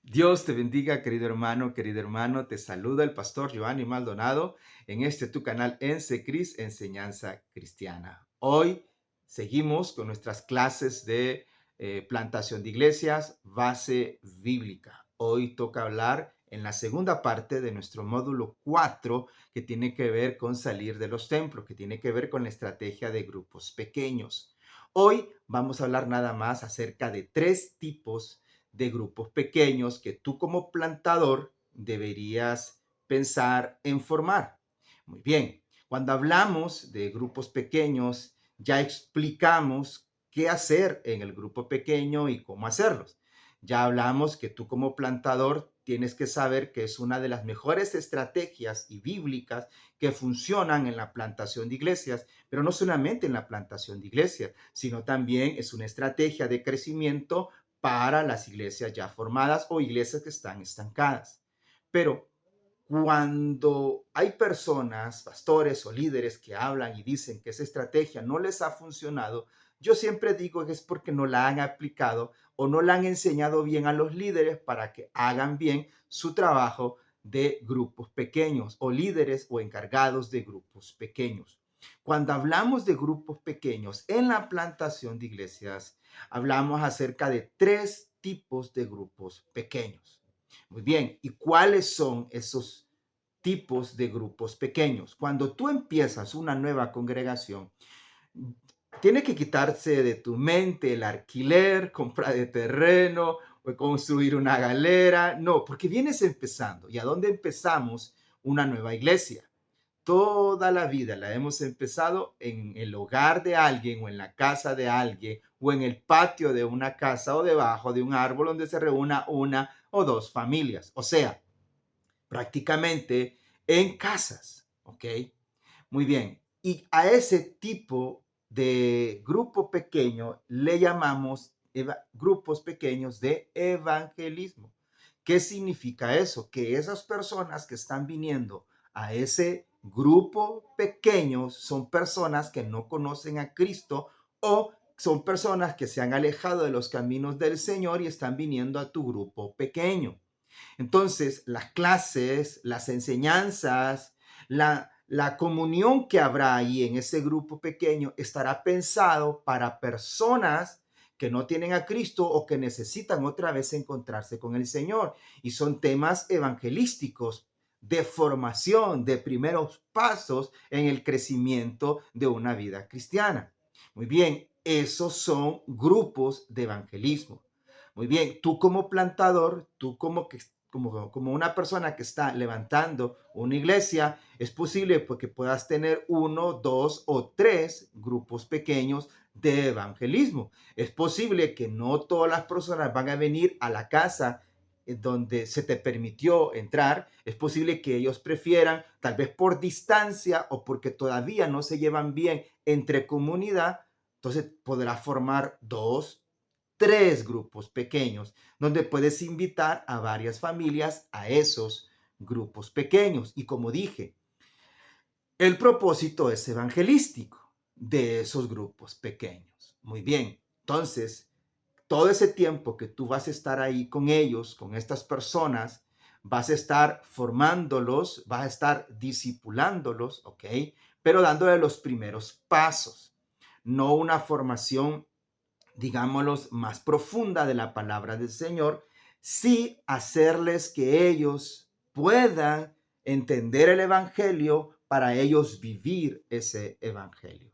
Dios te bendiga, querido hermano. Te saluda el pastor Giovanni Maldonado en este tu canal Cris Enseñanza Cristiana. Hoy seguimos con nuestras clases de plantación de iglesias, base bíblica. Hoy toca hablar en la segunda parte de nuestro módulo 4 que tiene que ver con salir de los templos, que tiene que ver con la estrategia de grupos pequeños. Hoy vamos a hablar nada más acerca de tres tipos de grupos pequeños que tú como plantador deberías pensar en formar. Muy bien, cuando hablamos de grupos pequeños, ya explicamos qué hacer en el grupo pequeño y cómo hacerlos. Ya hablamos que tú como plantador tienes que saber que es una de las mejores estrategias y bíblicas que funcionan en la plantación de iglesias, pero no solamente en la plantación de iglesias, sino también es una estrategia de crecimiento para las iglesias ya formadas o iglesias que están estancadas. Pero cuando hay personas, pastores o líderes que hablan y dicen que esa estrategia no les ha funcionado, yo siempre digo que es porque no la han aplicado o no la han enseñado bien a los líderes para que hagan bien su trabajo de grupos pequeños o líderes o encargados de grupos pequeños. Cuando hablamos de grupos pequeños en la plantación de iglesias, hablamos acerca de tres tipos de grupos pequeños. Muy bien, ¿y cuáles son esos tipos de grupos pequeños? Cuando tú empiezas una nueva congregación, tiene que quitarse de tu mente el alquiler, compra de terreno o construir una galera. No, porque vienes empezando. ¿Y a dónde empezamos una nueva iglesia? Toda la vida la hemos empezado en el hogar de alguien o en la casa de alguien o en el patio de una casa o debajo de un árbol donde se reúna una o dos familias. O sea, prácticamente en casas, ¿ok? Muy bien. Y a ese tipo de grupo pequeño le llamamos grupos pequeños de evangelismo. ¿Qué significa eso? Que esas personas que están viniendo a ese grupo pequeño son personas que no conocen a Cristo o son personas que se han alejado de los caminos del Señor y están viniendo a tu grupo pequeño. Entonces, las clases, las enseñanzas, la comunión que habrá ahí en ese grupo pequeño estará pensado para personas que no tienen a Cristo o que necesitan otra vez encontrarse con el Señor. Y son temas evangelísticos, de formación, de primeros pasos en el crecimiento de una vida cristiana. Muy bien, esos son grupos de evangelismo. Muy bien, tú como plantador, tú como una persona que está levantando una iglesia, es posible porque puedas tener uno, dos o tres grupos pequeños de evangelismo. Es posible que no todas las personas van a venir a la casa donde se te permitió entrar. Es posible que ellos prefieran, tal vez por distancia o porque todavía no se llevan bien entre comunidad, entonces podrás formar dos, tres grupos pequeños, donde puedes invitar a varias familias a esos grupos pequeños. Y como dije, el propósito es evangelístico de esos grupos pequeños. Muy bien, entonces, todo ese tiempo que tú vas a estar ahí con ellos, con estas personas, vas a estar formándolos, vas a estar discipulándolos, ¿ok? Pero dándole los primeros pasos, no una formación digámoslos, más profunda de la palabra del Señor, sí hacerles que ellos puedan entender el Evangelio para ellos vivir ese Evangelio.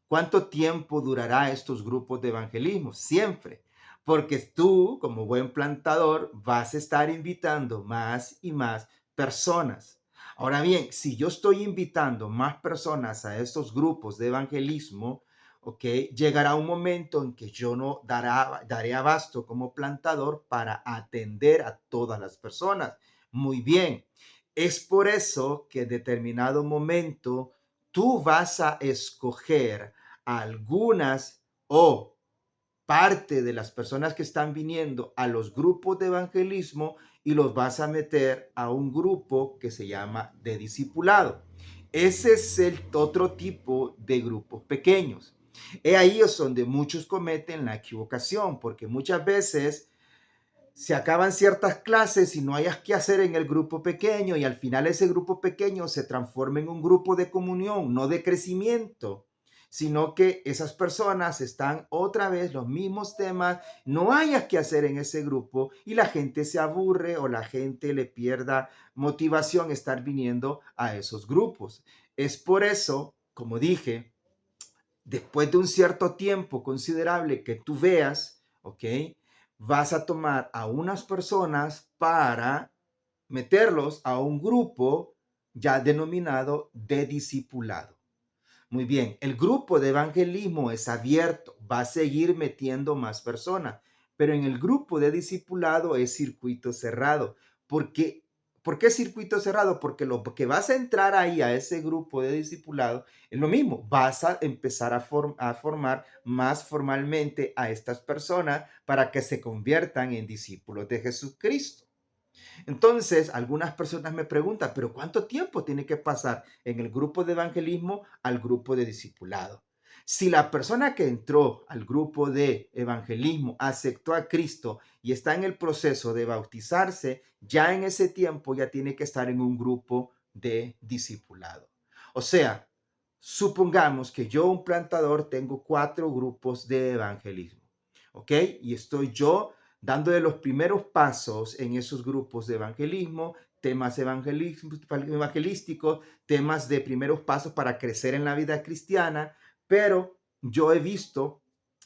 ¿Cuánto tiempo durará estos grupos de evangelismo? Siempre, porque tú, como buen plantador, vas a estar invitando más y más personas. Ahora bien, si yo estoy invitando más personas a estos grupos de evangelismo, ¿ok? Llegará un momento en que yo no daré abasto como plantador para atender a todas las personas. Muy bien, es por eso que en determinado momento tú vas a escoger a algunas o parte de las personas que están viniendo a los grupos de evangelismo y los vas a meter a un grupo que se llama de discipulado. Ese es el otro tipo de grupos pequeños. Ahí es donde muchos cometen la equivocación, porque muchas veces se acaban ciertas clases y no hayas que hacer en el grupo pequeño y al final ese grupo pequeño se transforma en un grupo de comunión, no de crecimiento, sino que esas personas están otra vez los mismos temas, no hayas que hacer en ese grupo y la gente se aburre o la gente le pierda motivación estar viniendo a esos grupos. Es por eso, como dije, después de un cierto tiempo considerable que tú veas, ¿ok? Vas a tomar a unas personas para meterlos a un grupo ya denominado de discipulado. Muy bien, el grupo de evangelismo es abierto, va a seguir metiendo más personas, pero en el grupo de discipulado es circuito cerrado. Porque, ¿por qué circuito cerrado? Porque lo que vas a entrar ahí a ese grupo de discipulado es lo mismo, vas a empezar a formar más formalmente a estas personas para que se conviertan en discípulos de Jesucristo. Entonces, algunas personas me preguntan, pero ¿cuánto tiempo tiene que pasar en el grupo de evangelismo al grupo de discipulado? Si la persona que entró al grupo de evangelismo aceptó a Cristo y está en el proceso de bautizarse, ya en ese tiempo ya tiene que estar en un grupo de discipulado. O sea, supongamos que yo, un plantador, tengo 4 grupos de evangelismo, ¿ok? Y estoy yo dándole los primeros pasos en esos grupos de evangelismo, temas evangelísticos, temas de primeros pasos para crecer en la vida cristiana, pero yo he visto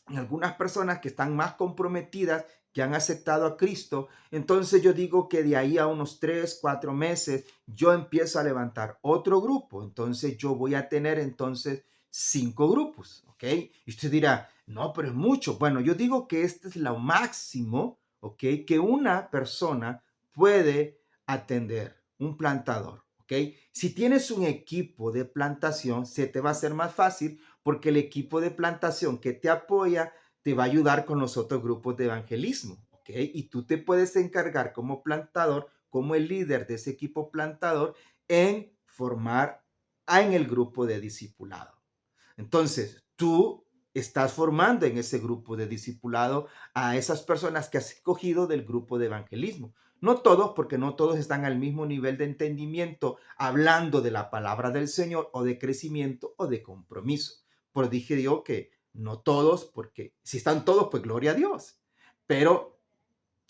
en algunas personas que están más comprometidas, que han aceptado a Cristo, entonces yo digo que de ahí a unos 3, 4 meses yo empiezo a levantar otro grupo, entonces yo voy a tener entonces 5 grupos, ¿ok? Y usted dirá, no, pero es mucho. Bueno, yo digo que este es lo máximo, ¿ok? Que una persona puede atender, un plantador, ¿ok? Si tienes un equipo de plantación, se te va a hacer más fácil porque el equipo de plantación que te apoya te va a ayudar con los otros grupos de evangelismo, ¿ok? Y tú te puedes encargar como plantador, como el líder de ese equipo plantador, en formar en el grupo de discipulado. Entonces, tú estás formando en ese grupo de discipulado a esas personas que has escogido del grupo de evangelismo. No todos, porque no todos están al mismo nivel de entendimiento hablando de la palabra del Señor o de crecimiento o de compromiso. Por dije yo que no todos, porque si están todos, pues gloria a Dios. Pero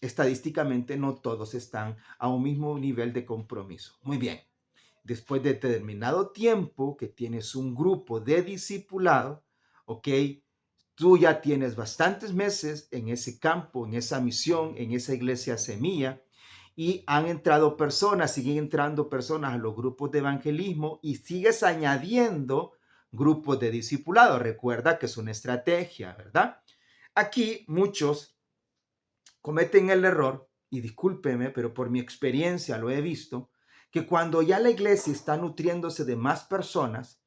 estadísticamente no todos están a un mismo nivel de compromiso. Muy bien. Después de determinado tiempo que tienes un grupo de discipulado, ¿ok? Tú ya tienes bastantes meses en ese campo, en esa misión, en esa iglesia semilla, y han entrado personas, siguen entrando personas a los grupos de evangelismo y sigues añadiendo grupos de discipulado. Recuerda que es una estrategia, ¿verdad? Aquí muchos cometen el error, y discúlpeme, pero por mi experiencia lo he visto, que cuando ya la iglesia está nutriéndose de más personas,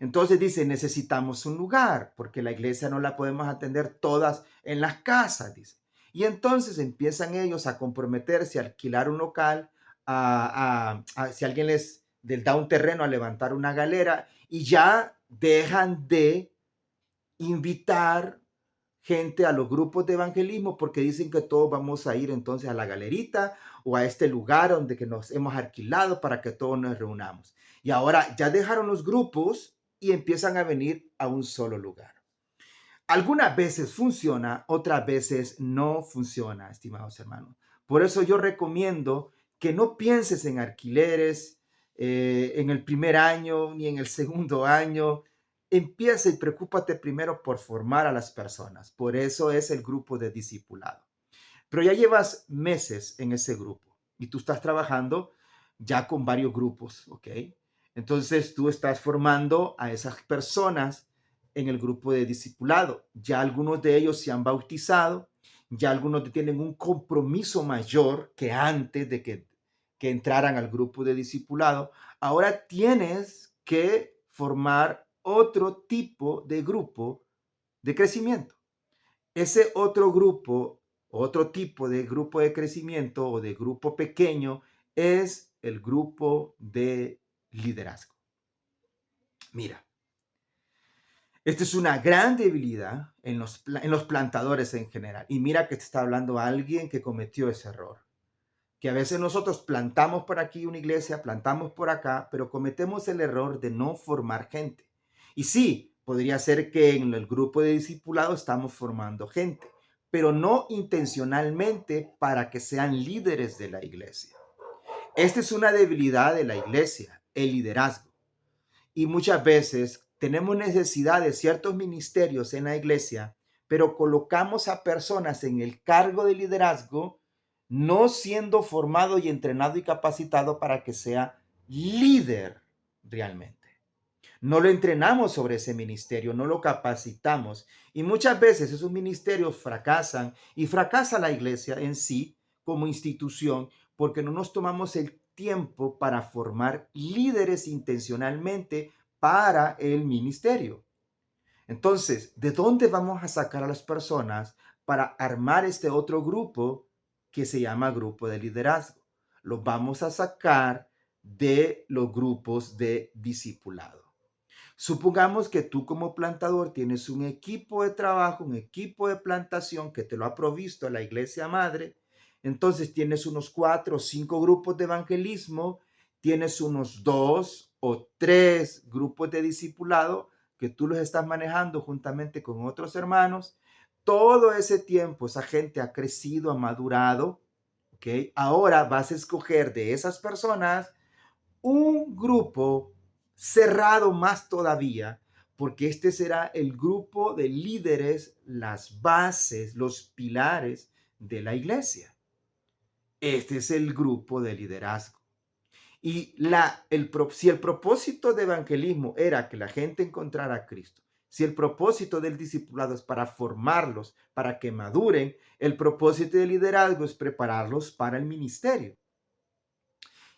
entonces dice, necesitamos un lugar, porque la iglesia no la podemos atender todas en las casas, dice. Y entonces empiezan ellos a comprometerse a alquilar un local, si alguien les da un terreno, a levantar una galera, y ya dejan de invitar gente a los grupos de evangelismo porque dicen que todos vamos a ir entonces a la galerita o a este lugar donde que nos hemos alquilado para que todos nos reunamos. Y ahora ya dejaron los grupos y empiezan a venir a un solo lugar. Algunas veces funciona, otras veces no funciona, estimados hermanos. Por eso yo recomiendo que no pienses en alquileres en el primer año ni en el segundo año. Empieza y preocúpate primero por formar a las personas. Por eso es el grupo de discipulado. Pero ya llevas meses en ese grupo y tú estás trabajando ya con varios grupos, ¿ok? Entonces tú estás formando a esas personas en el grupo de discipulado. Ya algunos de ellos se han bautizado, ya algunos tienen un compromiso mayor que antes de que entraran al grupo de discipulado. Ahora tienes que formar otro tipo de grupo de crecimiento. Ese otro grupo, otro tipo de grupo de crecimiento o de grupo pequeño es el grupo de liderazgo. Mira, Esta es una gran debilidad en los plantadores en general. Y mira que te está hablando alguien que cometió ese error. Que a veces nosotros plantamos por aquí una iglesia, plantamos por acá, pero cometemos el error de no formar gente. Y sí, podría ser que en el grupo de discipulado estamos formando gente, pero no intencionalmente para que sean líderes de la iglesia. Esta es una debilidad de la iglesia, el liderazgo. Y muchas veces tenemos necesidad de ciertos ministerios en la iglesia, pero colocamos a personas en el cargo de liderazgo no siendo formado y entrenado y capacitado para que sea líder realmente. No lo entrenamos sobre ese ministerio, no lo capacitamos. Y muchas veces esos ministerios fracasan y fracasa la iglesia en sí como institución porque no nos tomamos el tiempo para formar líderes intencionalmente para el ministerio. Entonces, ¿de dónde vamos a sacar a las personas para armar este otro grupo que se llama grupo de liderazgo? Los vamos a sacar de los grupos de discipulado. Supongamos que tú como plantador tienes un equipo de trabajo, un equipo de plantación que te lo ha provisto la iglesia madre. Entonces tienes unos 4 o 5 grupos de evangelismo, tienes unos 2 o 3 grupos de discipulado que tú los estás manejando juntamente con otros hermanos. Todo ese tiempo esa gente ha crecido, ha madurado, ¿ok? Ahora vas a escoger de esas personas un grupo cerrado más todavía, porque este será el grupo de líderes, las bases, los pilares de la iglesia. Este es el grupo de liderazgo. Y si el propósito de evangelismo era que la gente encontrara a Cristo, si el propósito del discipulado es para formarlos, para que maduren, el propósito de liderazgo es prepararlos para el ministerio.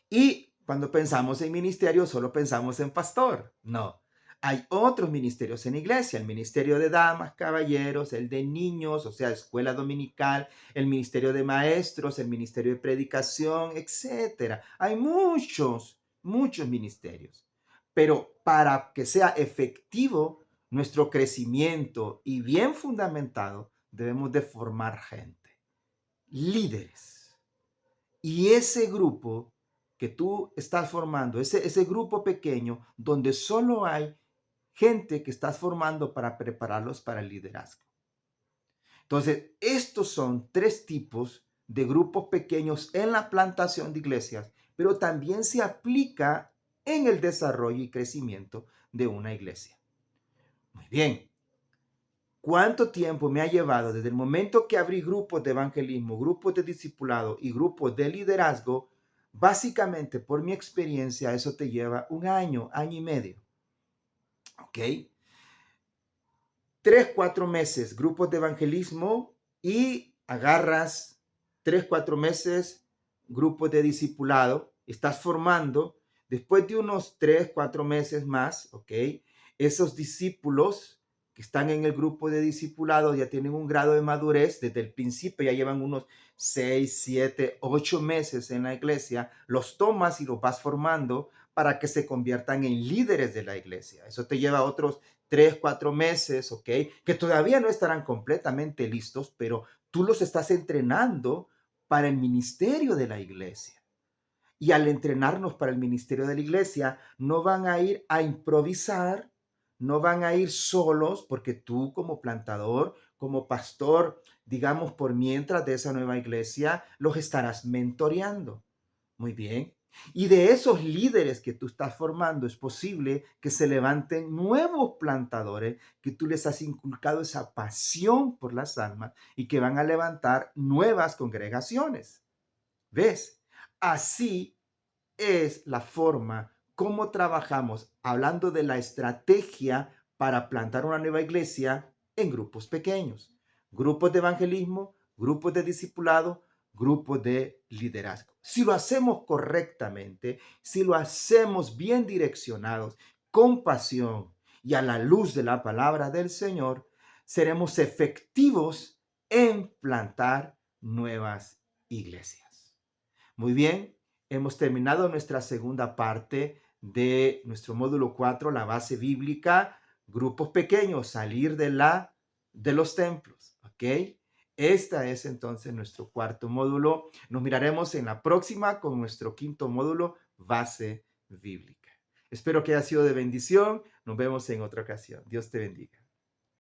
Y cuando pensamos en ministerio, solo pensamos en pastor. No, hay otros ministerios en iglesia, el ministerio de damas, caballeros, el de niños, o sea, escuela dominical, el ministerio de maestros, el ministerio de predicación, etcétera. Hay muchos ministerios. Pero para que sea efectivo nuestro crecimiento y bien fundamentado, debemos de formar gente, líderes. Y ese grupo que tú estás formando, ese grupo pequeño donde solo hay gente que estás formando para prepararlos para el liderazgo. Entonces, estos son 3 tipos de grupos pequeños en la plantación de iglesias, pero también se aplica en el desarrollo y crecimiento de una iglesia. Muy bien. ¿Cuánto tiempo me ha llevado desde el momento que abrí grupos de evangelismo, grupos de discipulado y grupos de liderazgo? Básicamente, por mi experiencia, eso te lleva un año, año y medio. ¿Ok? 3, 4 meses, grupos de evangelismo y agarras 3, 4 meses, grupos de discipulado, estás formando. Después de unos 3, 4 meses más, ¿ok? Esos discípulos que están en el grupo de discipulado ya tienen un grado de madurez desde el principio, ya llevan unos 6, 7, 8 meses en la iglesia, los tomas y los vas formando para que se conviertan en líderes de la iglesia. Eso te lleva otros 3, 4 meses, ¿ok? Que todavía no estarán completamente listos, pero tú los estás entrenando para el ministerio de la iglesia. Y al entrenarnos para el ministerio de la iglesia, no van a ir a improvisar, no van a ir solos, porque tú como plantador, como pastor, digamos, por mientras de esa nueva iglesia, los estarás mentoreando. Muy bien. Y de esos líderes que tú estás formando, es posible que se levanten nuevos plantadores, que tú les has inculcado esa pasión por las almas y que van a levantar nuevas congregaciones. ¿Ves? Así es la forma como trabajamos, hablando de la estrategia para plantar una nueva iglesia en grupos pequeños, grupos de evangelismo, grupos de discipulado, grupos de liderazgo. Si lo hacemos correctamente, si lo hacemos bien direccionados, con pasión y a la luz de la palabra del Señor, seremos efectivos en plantar nuevas iglesias. Muy bien, hemos terminado nuestra segunda parte de nuestro módulo 4, la base bíblica. grupos pequeños, salir de los templos, ¿ok? Esta es entonces nuestro cuarto módulo. Nos miraremos en la próxima con nuestro quinto módulo, base bíblica. Espero que haya sido de bendición. Nos vemos en otra ocasión. Dios te bendiga.